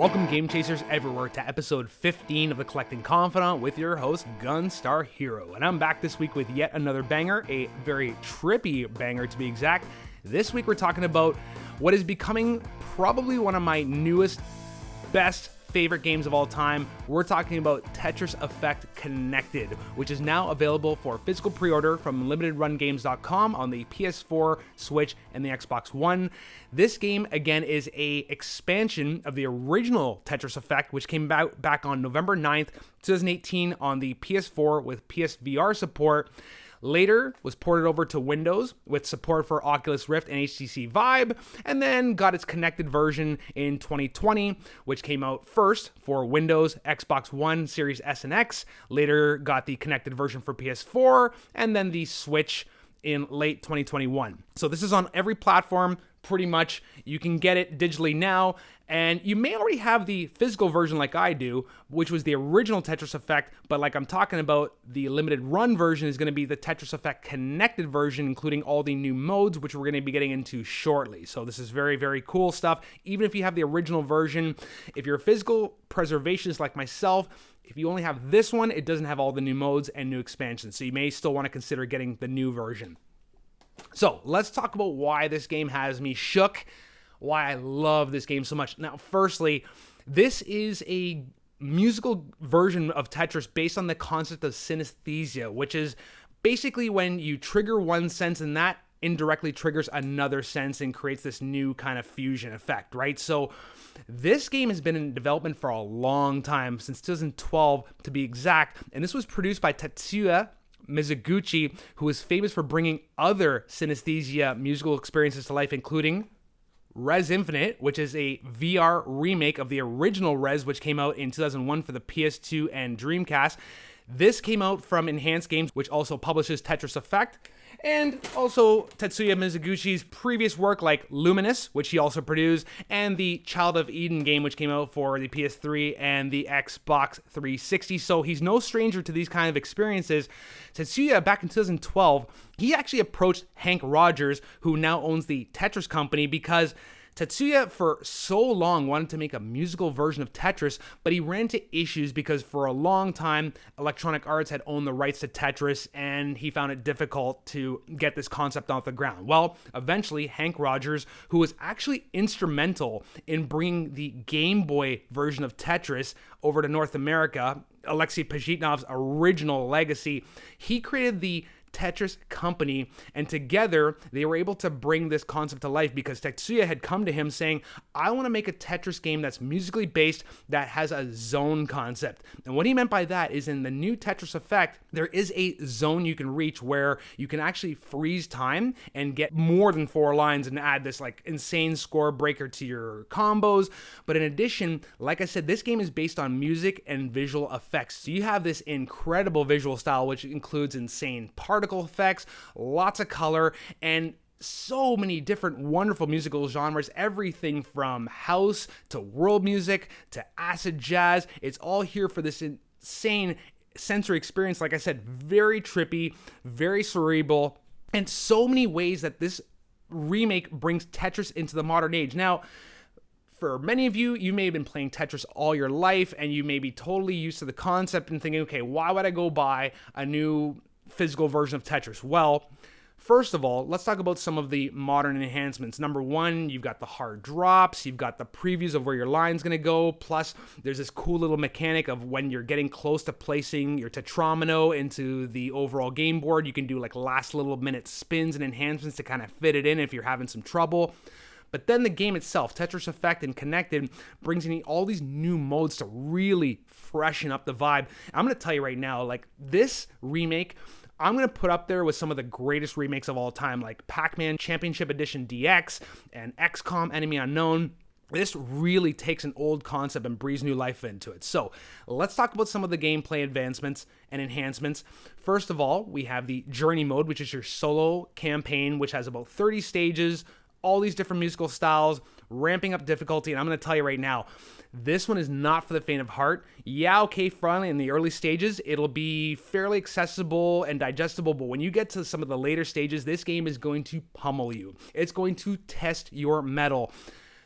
Welcome, Game Chasers everywhere, to episode 15 of The Collecting Confidant with your host, Gunstar Hero. And I'm back this week with yet another banger, a very trippy banger to be exact. This week we're talking about what is becoming probably one of my newest, best favorite games of all time. We're talking about Tetris Effect Connected, which is now available for physical pre-order from limitedrungames.com on the PS4, Switch, and the Xbox One. This game, again, is a expansion of the original Tetris Effect, which came out back on November 9th, 2018 on the PS4 with PSVR support. Later was ported over to Windows with support for Oculus Rift and HTC Vive, and then got its connected version in 2020, which came out first for Windows, Xbox One, Series S and X, later got the connected version for PS4, and then the Switch in late 2021. So this is on every platform, pretty much. You can get it digitally now, and you may already have the physical version like I do, which was the original Tetris Effect, but like I'm talking about, the limited run version is going to be the Tetris Effect Connected version, including all the new modes, which we're going to be getting into shortly. So this is very, very cool stuff. Even if you have the original version, if you're a physical preservationist like myself, if you only have this one, it doesn't have all the new modes and new expansions, so you may still want to consider getting the new version. So let's talk about why this game has me shook, why I love this game so much. Now, firstly, this is a musical version of Tetris based on the concept of synesthesia, which is basically when you trigger one sense and that indirectly triggers another sense and creates this new kind of fusion effect, right? So this game has been in development for a long time, since 2012 to be exact, and this was produced by Tetsuya Mizuguchi, who is famous for bringing other synesthesia musical experiences to life, including Rez Infinite, which is a VR remake of the original Rez, which came out in 2001 for the PS2 and Dreamcast. This came out from Enhanced Games, which also publishes Tetris Effect, and also Tetsuya Mizuguchi's previous work like Luminous, which he also produced, and the Child of Eden game, which came out for the PS3 and the Xbox 360. So he's no stranger to these kind of experiences. Tetsuya, back in 2012, he actually approached Hank Rogers, who now owns the Tetris company, because Tetsuya for so long wanted to make a musical version of Tetris, but he ran into issues because for a long time, Electronic Arts had owned the rights to Tetris, and he found it difficult to get this concept off the ground. Well, eventually, Hank Rogers, who was actually instrumental in bringing the Game Boy version of Tetris over to North America, Alexei Pajitnov's original legacy, he created the Tetris company, and together they were able to bring this concept to life because Tetsuya had come to him saying, I want to make a Tetris game that's musically based, that has a zone concept. And what he meant by that is, in the new Tetris Effect, there is a zone you can reach where you can actually freeze time and get more than 4 lines and add this like insane score breaker to your combos. But in addition, like I said, this game is based on music and visual effects. So you have this incredible visual style, which includes insane particle effects, lots of color, and so many different wonderful musical genres, everything from house to world music to acid jazz. It's all here for this insane sensory experience. Like I said, very trippy, very cerebral, and so many ways that this remake brings Tetris into the modern age. Now, for many of you, you may have been playing Tetris all your life, and you may be totally used to the concept and thinking, okay, why would I go buy a new physical version of Tetris? Well, first of all, let's talk about some of the modern enhancements. Number one, you've got the hard drops, you've got the previews of where your line's going to go, plus there's this cool little mechanic of when you're getting close to placing your tetromino into the overall game board, you can do like last little minute spins and enhancements to kind of fit it in if you're having some trouble. But then the game itself, Tetris Effect and Connected, brings in all these new modes to really freshen up the vibe. I'm going to tell you right now, like, this remake, I'm going to put up there with some of the greatest remakes of all time, like Pac-Man Championship Edition DX and XCOM Enemy Unknown. This really takes an old concept and breathes new life into it. So let's talk about some of the gameplay advancements and enhancements. First of all, we have the Journey mode, which is your solo campaign, which has about 30 stages, all these different musical styles, ramping up difficulty, and I'm going to tell you right now, this one is not for the faint of heart. Yeah, okay, finally, in the early stages, it'll be fairly accessible and digestible, but when you get to some of the later stages, this game is going to pummel you. It's going to test your mettle.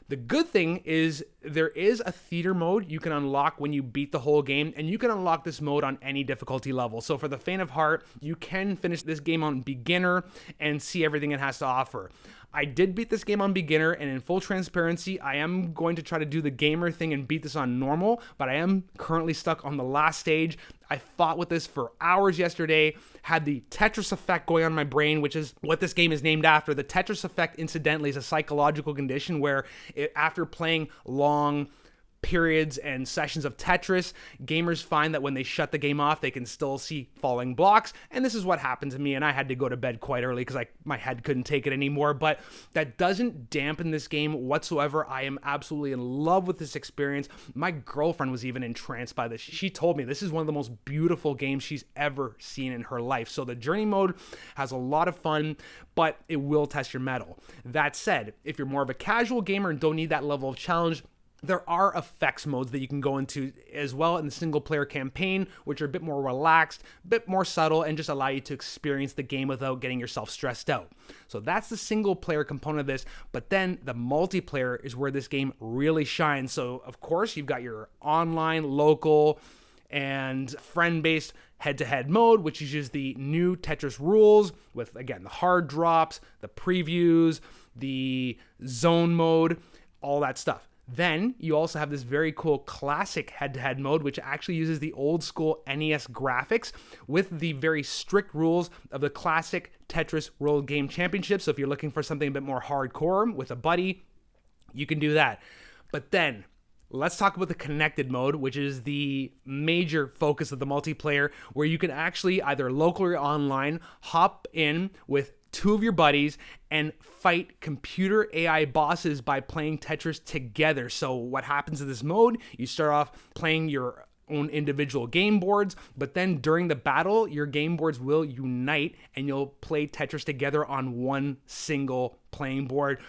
The good thing is there is a theater mode you can unlock when you beat the whole game, and you can unlock this mode on any difficulty level. So for the faint of heart, you can finish this game on beginner and see everything it has to offer. I did beat this game on beginner, and in full transparency, I am going to try to do the gamer thing and beat this on normal, but I am currently stuck on the last stage. I fought with this for hours yesterday, had the Tetris effect going on in my brain, which is what this game is named after. The Tetris effect, incidentally, is a psychological condition where after playing long periods and sessions of Tetris, gamers find that when they shut the game off, they can still see falling blocks, and this is what happened to me, and I had to go to bed quite early because my head couldn't take it anymore. But that doesn't dampen this game whatsoever. I am absolutely in love with this experience. My girlfriend was even entranced by this. She told me this is one of the most beautiful games she's ever seen in her life. So the journey mode has a lot of fun, but it will test your mettle. That said, if you're more of a casual gamer and don't need that level of challenge, there are effects modes that you can go into as well in the single player campaign, which are a bit more relaxed, a bit more subtle, and just allow you to experience the game without getting yourself stressed out. So that's the single player component of this, but then the multiplayer is where this game really shines. So of course you've got your online, local, and friend-based head-to-head mode, which uses the new Tetris rules with, again, the hard drops, the previews, the zone mode, all that stuff. Then you also have this very cool classic head-to-head mode, which actually uses the old school NES graphics with the very strict rules of the classic Tetris World Game Championship. So if you're looking for something a bit more hardcore with a buddy, you can do that. But then let's talk about the connected mode, which is the major focus of the multiplayer, where you can actually either locally or online hop in with two of your buddies and fight computer AI bosses by playing Tetris together. So what happens in this mode, you start off playing your own individual game boards, but then during the battle, your game boards will unite and you'll play Tetris together on one single playing board.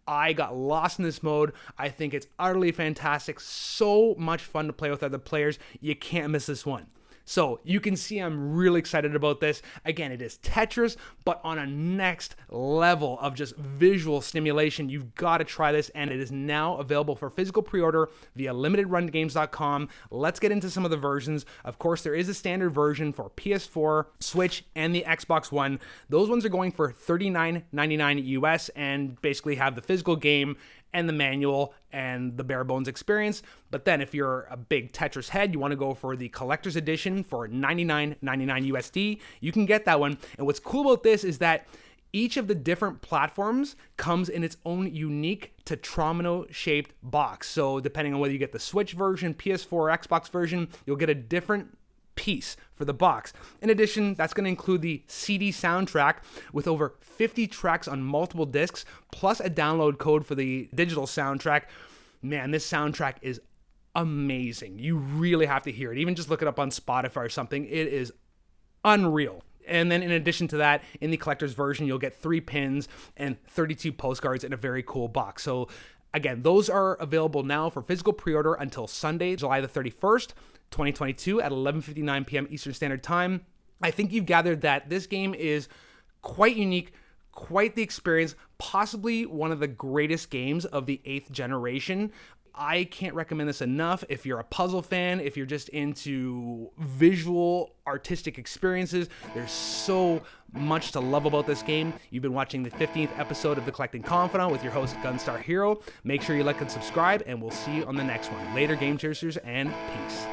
I got lost in this mode. I think it's utterly fantastic. So much fun to play with other players. You can't miss this one. So you can see I'm really excited about this. Again, it is Tetris, but on a next level of just visual stimulation. You've got to try this, and it is now available for physical pre-order via limitedrungames.com. Let's get into some of the versions. Of course, there is a standard version for PS4, Switch, and the Xbox One. Those ones are going for $39.99 US and basically have the physical game and the manual and the bare bones experience. But then if you're a big Tetris head, you want to go for the collector's edition for $99.99 USD, you can get that one. And what's cool about this is that each of the different platforms comes in its own unique tetromino-shaped box. So depending on whether you get the Switch version, PS4, or Xbox version, you'll get a different piece for the box. In addition, that's going to include the CD soundtrack with over 50 tracks on multiple discs, plus a download code for the digital soundtrack. Man, this soundtrack is amazing. You really have to hear it. Even just look it up on Spotify or something. It is unreal. And then in addition to that, in the collector's version, you'll get 3 pins and 32 postcards in a very cool box. So again, those are available now for physical pre-order until Sunday, July the 31st, 2022 at 11:59 p.m. Eastern Standard Time. I think you've gathered that this game is quite unique, quite the experience, possibly one of the greatest games of the 8th generation. I can't recommend this enough. If you're a puzzle fan, if you're just into visual, artistic experiences, there's so much to love about this game. You've been watching the 15th episode of The Collecting Confidant with your host, Gunstar Hero. Make sure you like and subscribe, and we'll see you on the next one. Later, Game Chasers, and peace.